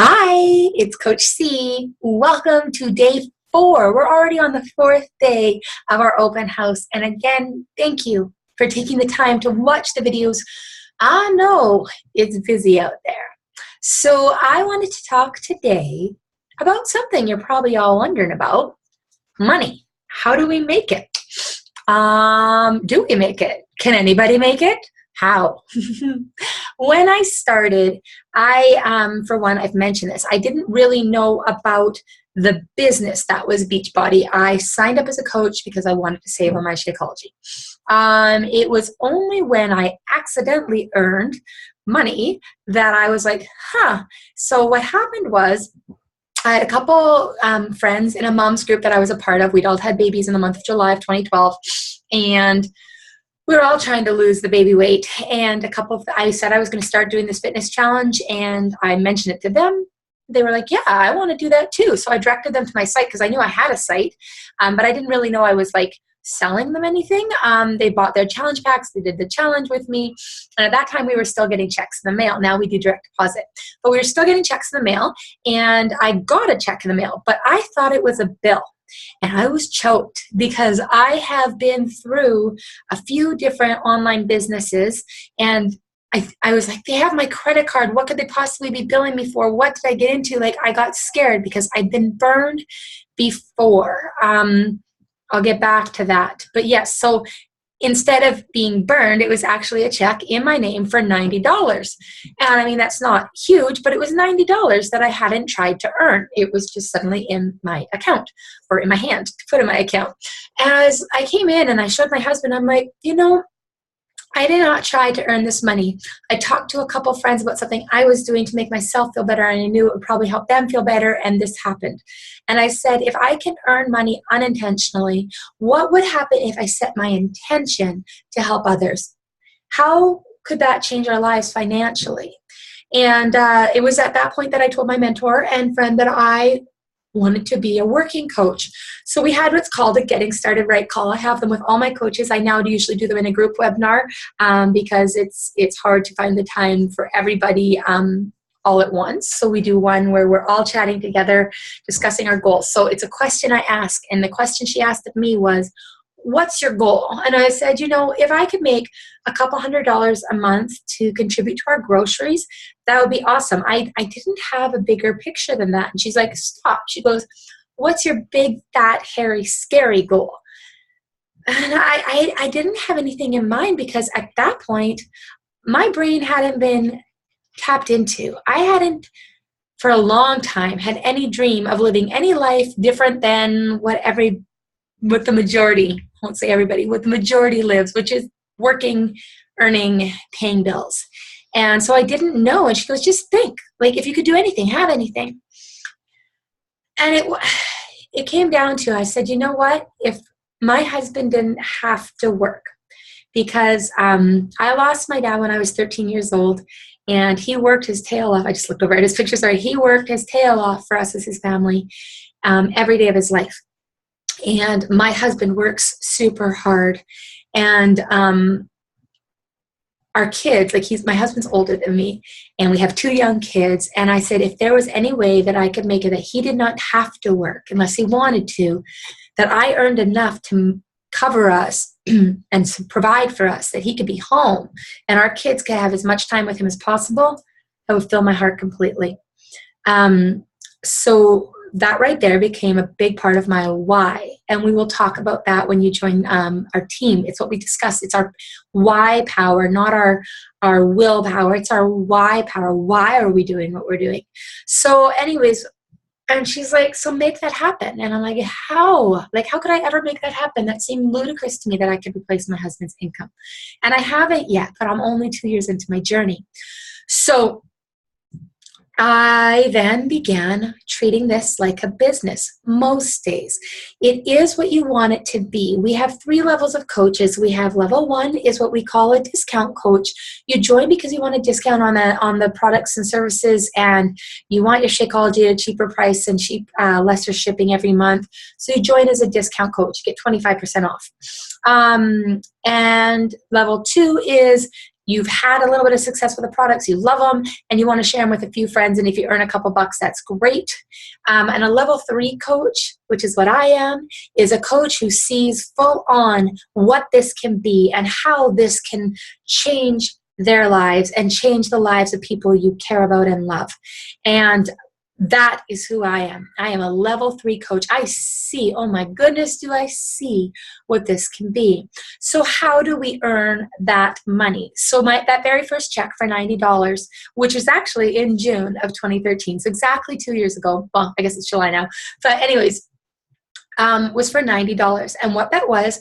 Hi, it's Coach C. Welcome to day 4. We're already on the 4th day of our open house. And again, thank you for taking the time to watch the videos. I know it's busy out there. So I wanted to talk today about something you're probably all wondering about: money. How do we make it? Do we make it? Can anybody make it? How? When I started, for one, I've mentioned this, I didn't really know about the business that was Beachbody. I signed up as a coach because I wanted to save on my Shakeology. It was only when I accidentally earned money that I was like, So what happened was, I had a couple friends in a mom's group that I was a part of. We'd all had babies in the month of July of 2012, and we were all trying to lose the baby weight. And I said I was going to start doing this fitness challenge, and I mentioned it to them. They were like, yeah, I want to do that too. So I directed them to my site because I knew I had a site, but I didn't really know I was like selling them anything. They bought their challenge packs. They did the challenge with me. And at that time, we were still getting checks in the mail. Now we do direct deposit, but we were still getting checks in the mail. And I got a check in the mail, but I thought it was a bill. And I was choked because I have been through a few different online businesses, and I was like, they have my credit card. What could they possibly be billing me for? What did I get into? Like, I got scared because I'd been burned before. I'll get back to that. But yes, so instead of being burned, it was actually a check in my name for $90. And I mean, that's not huge, but it was $90 that I hadn't tried to earn. It was just suddenly in my account, or in my hand to put in my account. As I came in and I showed my husband, I'm like, I did not try to earn this money. I talked to a couple friends about something I was doing to make myself feel better, and I knew it would probably help them feel better, and this happened. And I said, if I can earn money unintentionally, what would happen if I set my intention to help others? How could that change our lives financially? And it was at that point that I told my mentor and friend that I wanted to be a working coach. So we had what's called a Getting Started Right call. I have them with all my coaches. I now usually do them in a group webinar because it's hard to find the time for everybody all at once. So we do one where we're all chatting together, discussing our goals. So it's a question I ask, and the question she asked of me was, what's your goal? And I said, if I could make a couple $100s a month to contribute to our groceries, that would be awesome. I didn't have a bigger picture than that. And she's like, stop. She goes, what's your big, fat, hairy, scary goal? And I didn't have anything in mind because at that point, my brain hadn't been tapped into. I hadn't, for a long time, had any dream of living any life different than what the majority, I won't say everybody, what the majority lives, which is working, earning, paying bills. And so I didn't know. And she goes, just think, like, if you could do anything, have anything. And it came down to, I said, you know what? If my husband didn't have to work, because I lost my dad when I was 13 years old, and he worked his tail off. I just looked over at his picture. Sorry. He worked his tail off for us as his family every day of his life. And my husband works super hard. And our kids, my husband's older than me, and we have 2 young kids. And I said, if there was any way that I could make it that he did not have to work unless he wanted to, that I earned enough to cover us and to provide for us, that he could be home and our kids could have as much time with him as possible, that would fill my heart completely. So that right there became a big part of my why. And we will talk about that when you join our team. It's what we discussed. It's our why power, not our willpower. It's our why power. Why are we doing what we're doing? So anyways, and she's like, so make that happen. And I'm like, how? Like, how could I ever make that happen? That seemed ludicrous to me that I could replace my husband's income. And I haven't yet, but I'm only 2 years into my journey. So I then began treating this like a business most days. It is what you want it to be. We have 3 levels of coaches. We have level 1 is what we call a discount coach. You join because you want a discount on the products and services, and you want your Shakeology at a cheaper price and lesser shipping every month. So you join as a discount coach, you get 25% off. And level 2 is you've had a little bit of success with the products, you love them, and you want to share them with a few friends, and if you earn a couple bucks, that's great. And a level 3 coach, which is what I am, is a coach who sees full on what this can be and how this can change their lives and change the lives of people you care about and love. And that is who I am. I am a level 3 coach. I see, oh my goodness, do I see what this can be. So how do we earn that money? So that very first check for $90, which was actually in June of 2013, so exactly 2 years ago. Well, I guess it's July now. But anyways, was for $90. And what that was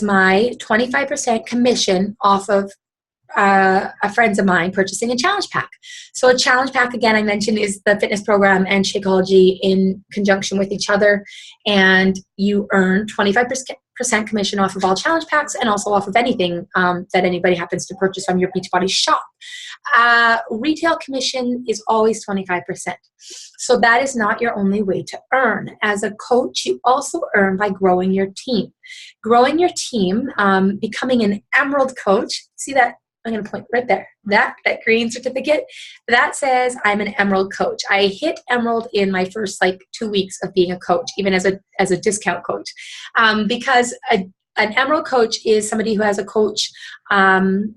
my 25% commission off of a friends of mine purchasing a challenge pack. So a challenge pack, again, I mentioned, is the fitness program and Shakeology in conjunction with each other. And you earn 25% commission off of all challenge packs and also off of anything that anybody happens to purchase from your Beachbody shop. Retail commission is always 25%. So that is not your only way to earn. As a coach, you also earn by growing your team. Growing your team, becoming an Emerald coach. See that? I'm going to point right there. That green certificate, that says I'm an Emerald coach. I hit Emerald in my first 2 weeks of being a coach, even as a discount coach, because an Emerald coach is somebody who has a coach on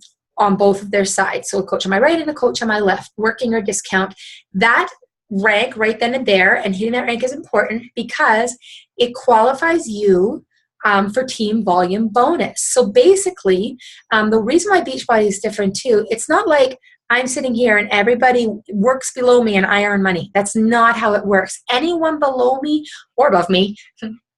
both of their sides. So a coach on my right and a coach on my left, working or discount. That rank right then and there, and hitting that rank is important because it qualifies you for team volume bonus. So basically, the reason why Beachbody is different too, it's not like I'm sitting here and everybody works below me and I earn money. That's not how it works. Anyone below me or above me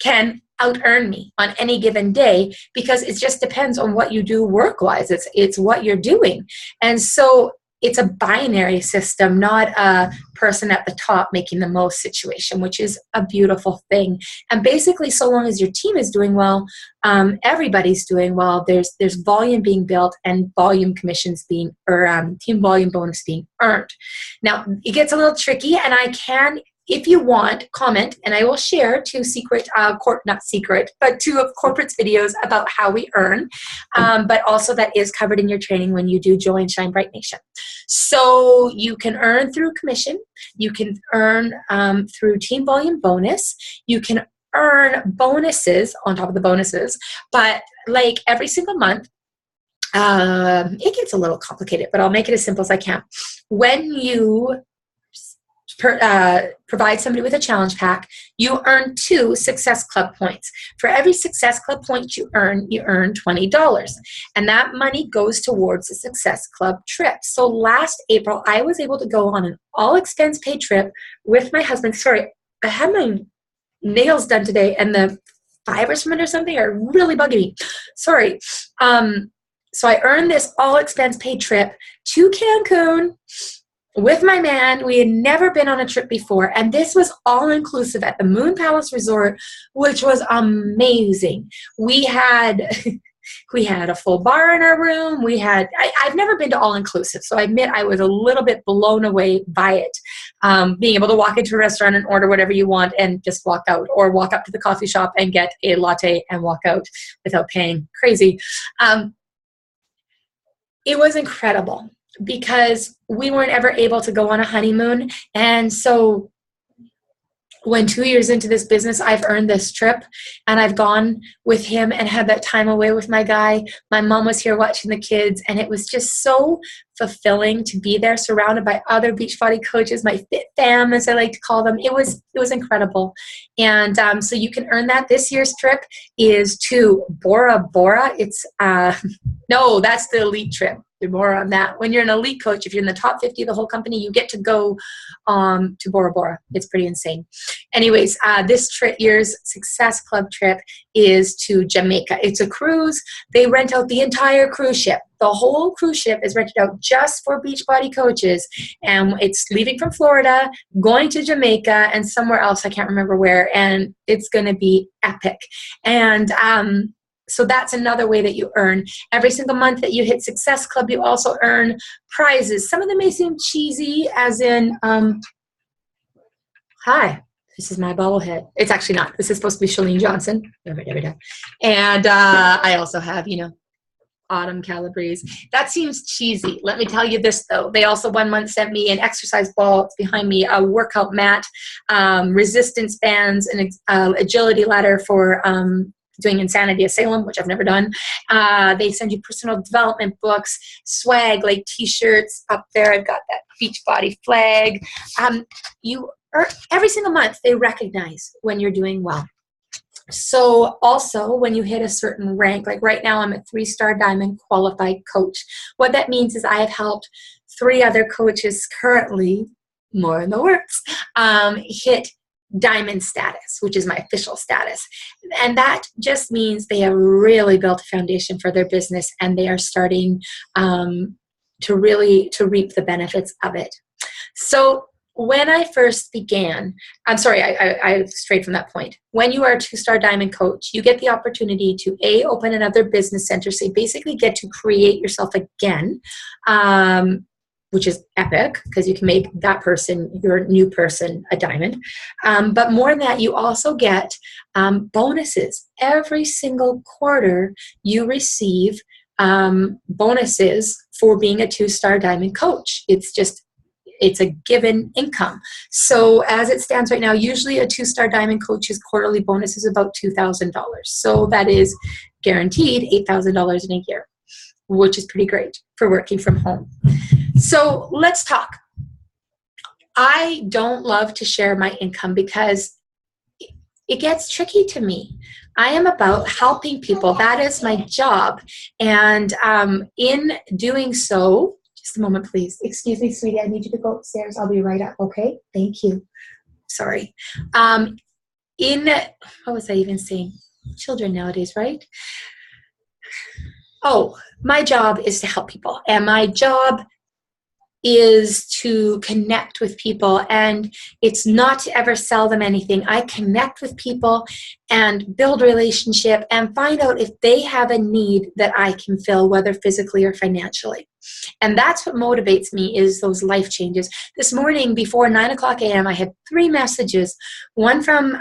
can out-earn me on any given day because it just depends on what you do work-wise. It's what you're doing. And so it's a binary system, not a person at the top making the most situation, which is a beautiful thing. And basically, so long as your team is doing well, everybody's doing well. There's volume being built and volume commissions being, or team volume bonus being earned. Now, it gets a little tricky, and I can, if you want, comment, and I will share two of Corporate's videos about how we earn, but also that is covered in your training when you do join Shine Bright Nation. So you can earn through commission, you can earn through team volume bonus, you can earn bonuses on top of the bonuses, but like every single month, it gets a little complicated, but I'll make it as simple as I can. When you provide somebody with a challenge pack, you earn 2 Success Club points. For every Success Club point you earn $20. And that money goes towards a Success Club trip. So last April, I was able to go on an all-expense paid trip with my husband. Sorry, I had my nails done today, and the fibers from it or something are really bugging me. Sorry. So I earned this all-expense paid trip to Cancun with my man. We had never been on a trip before, and this was all-inclusive at the Moon Palace Resort, which was amazing. We had a full bar in our room. I've never been to all-inclusive, so I admit I was a little bit blown away by it. Being able to walk into a restaurant and order whatever you want and just walk out, or walk up to the coffee shop and get a latte and walk out without paying. Crazy. It was incredible, because we weren't ever able to go on a honeymoon. And so when 2 years into this business, I've earned this trip, and I've gone with him and had that time away with my guy. My mom was here watching the kids, and it was just so fulfilling to be there surrounded by other Beachbody coaches, my fit fam, as I like to call them. It was incredible. And so you can earn that. This year's trip is to Bora Bora. It's, no, that's the elite trip. More on that. When you're an elite coach, if you're in the top 50 of the whole company, you get to go to Bora Bora. It's pretty insane. Anyways, this year's Success Club trip is to Jamaica. It's a cruise. They rent out the entire cruise ship. The whole cruise ship is rented out just for Beachbody coaches, and it's leaving from Florida, going to Jamaica, and somewhere else, I can't remember where, and it's going to be epic. And so that's another way that you earn. Every single month that you hit Success Club, you also earn prizes. Some of them may seem cheesy, as in, hi, this is my bobblehead. It's actually not. This is supposed to be Chalene Johnson. And I also have, Autumn Calabrese. That seems cheesy. Let me tell you this, though. They also one month sent me an exercise ball. It's behind me, a workout mat, resistance bands, an agility ladder for doing Insanity Asylum, which I've never done. They send you personal development books, swag, like t-shirts up there. I've got that Beachbody flag. Every single month, they recognize when you're doing well. So also when you hit a certain rank, like right now I'm a 3-star diamond qualified coach. What that means is I have helped 3 other coaches currently, more in the works, hit diamond status, which is my official status. And that just means they have really built a foundation for their business and they are starting to reap the benefits of it. So when I first began, I'm sorry, I strayed from that point. When you are a 2-star diamond coach, you get the opportunity to open another business center. So you basically get to create yourself again, which is epic because you can make that person, your new person, a diamond. But more than that, you also get bonuses. Every single quarter, you receive bonuses for being a 2-star diamond coach. It's a given income. So as it stands right now, usually a 2-star diamond coach's quarterly bonus is about $2,000. So that is guaranteed $8,000 in a year, which is pretty great for working from home. So let's talk. I don't love to share my income because it gets tricky to me. I am about helping people. That is my job. And in doing so, just a moment, please. Excuse me, sweetie. I need you to go upstairs. I'll be right up, okay? Thank you. Sorry. What was I even saying? Children nowadays, right? Oh, my job is to help people. And my job is to connect with people, and it's not to ever sell them anything. I connect with people and build relationship and find out if they have a need that I can fill, whether physically or financially. And that's what motivates me, is those life changes. This morning before 9:00 a.m., I had 3 messages. One from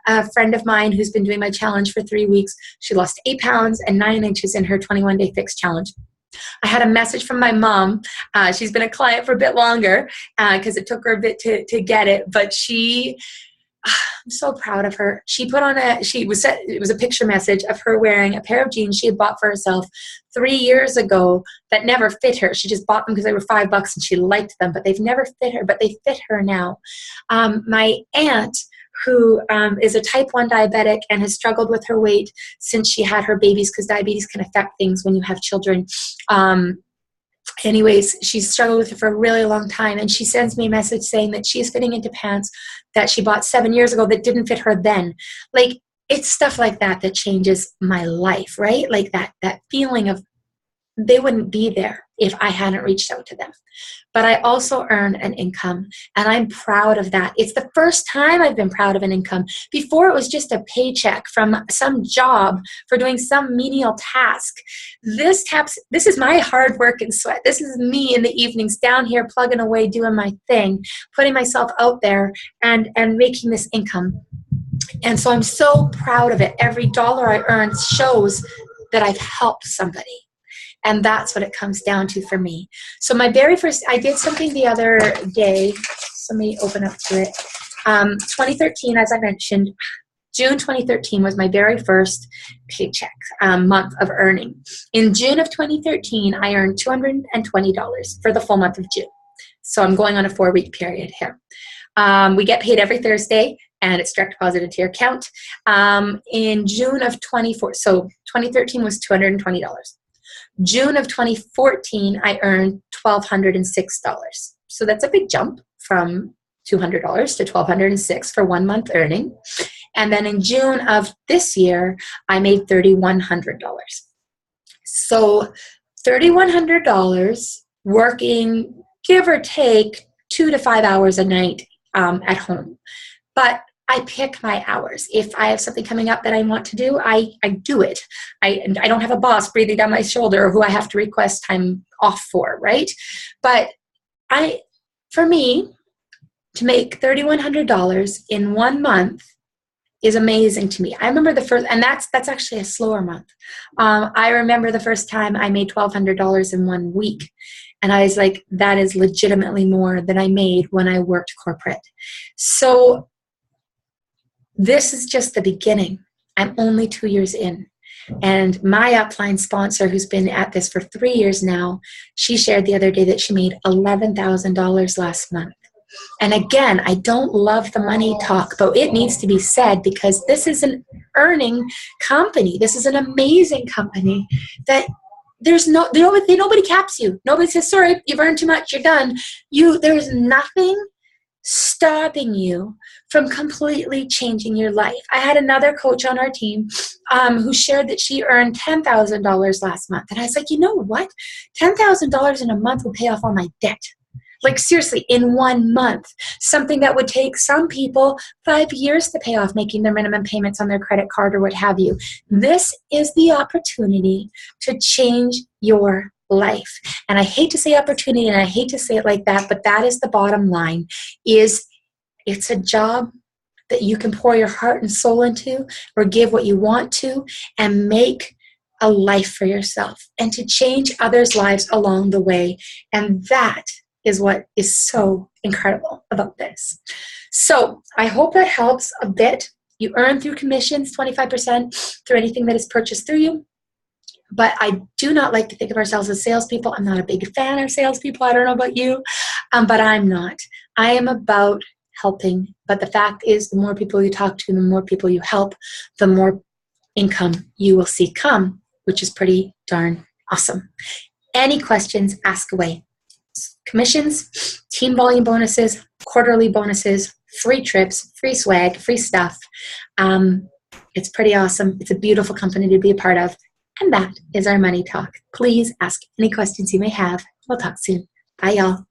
a friend of mine who's been doing my challenge for 3 weeks. She lost 8 pounds and 9 inches in her 21-day fix challenge. I had a message from my mom. She's been a client for a bit longer because it took her a bit to get it, but I'm so proud of her. She put on it was a picture message of her wearing a pair of jeans she had bought for herself 3 years ago that never fit her. She just bought them because they were $5 and she liked them, but they've never fit her, but they fit her now. My aunt, who is a type 1 diabetic and has struggled with her weight since she had her babies, because diabetes can affect things when you have children. Anyways, she's struggled with it for a really long time, and she sends me a message saying that she is fitting into pants that she bought 7 years ago that didn't fit her then. Like, it's stuff like that that changes my life, right? Like that feeling of they wouldn't be there if I hadn't reached out to them. But I also earn an income, and I'm proud of that. It's the first time I've been proud of an income. Before, it was just a paycheck from some job for doing some menial task. This is my hard work and sweat. This is me in the evenings down here plugging away, doing my thing, putting myself out there and making this income. And so I'm so proud of it. Every dollar I earn shows that I've helped somebody. And that's what it comes down to for me. So my very first, I did something the other day. So let me open up to it. 2013, as I mentioned, June 2013 was my very first paycheck month of earning. In June of 2013, I earned $220 for the full month of June. So I'm going on a 4-week period here. We get paid every Thursday, and it's direct deposited to your account. In June of 2013 was $220. June of 2014, I earned $1,206. So that's a big jump from $200 to $1,206 for 1 month earning. And then in June of this year, I made $3,100. So $3,100 working, give or take, 2 to 5 hours a night at home. But I pick my hours. If I have something coming up that I want to do, I do it. I don't have a boss breathing down my shoulder who I have to request time off for, right? But for me, to make $3,100 in 1 month is amazing to me. I remember the first, and that's actually a slower month. I remember the first time I made $1,200 in 1 week. And I was like, that is legitimately more than I made when I worked corporate. So this is just the beginning. I'm only 2 years in. And my upline sponsor, who's been at this for 3 years now, she shared the other day that she made $11,000 last month. And again, I don't love the money talk, but it needs to be said because this is an earning company. This is an amazing company that nobody caps you. Nobody says, sorry, you've earned too much, you're done. There's nothing stopping you from completely changing your life. I had another coach on our team who shared that she earned $10,000 last month. And I was like, you know what? $10,000 in a month would pay off all my debt. Like seriously, in 1 month, something that would take some people 5 years to pay off, making their minimum payments on their credit card or what have you. This is the opportunity to change your life. And I hate to say opportunity and I hate to say it like that, but that is the bottom line, is it's a job that you can pour your heart and soul into or give what you want to and make a life for yourself and to change others' lives along the way. And that is what is so incredible about this. So I hope that helps a bit. You earn through commissions, 25% through anything that is purchased through you. But I do not like to think of ourselves as salespeople. I'm not a big fan of salespeople. I don't know about you, but I'm not. I am about helping. But the fact is, the more people you talk to, the more people you help, the more income you will see come, which is pretty darn awesome. Any questions, ask away. Commissions, team volume bonuses, quarterly bonuses, free trips, free swag, free stuff. It's pretty awesome. It's a beautiful company to be a part of. And that is our money talk. Please ask any questions you may have. We'll talk soon. Bye, y'all.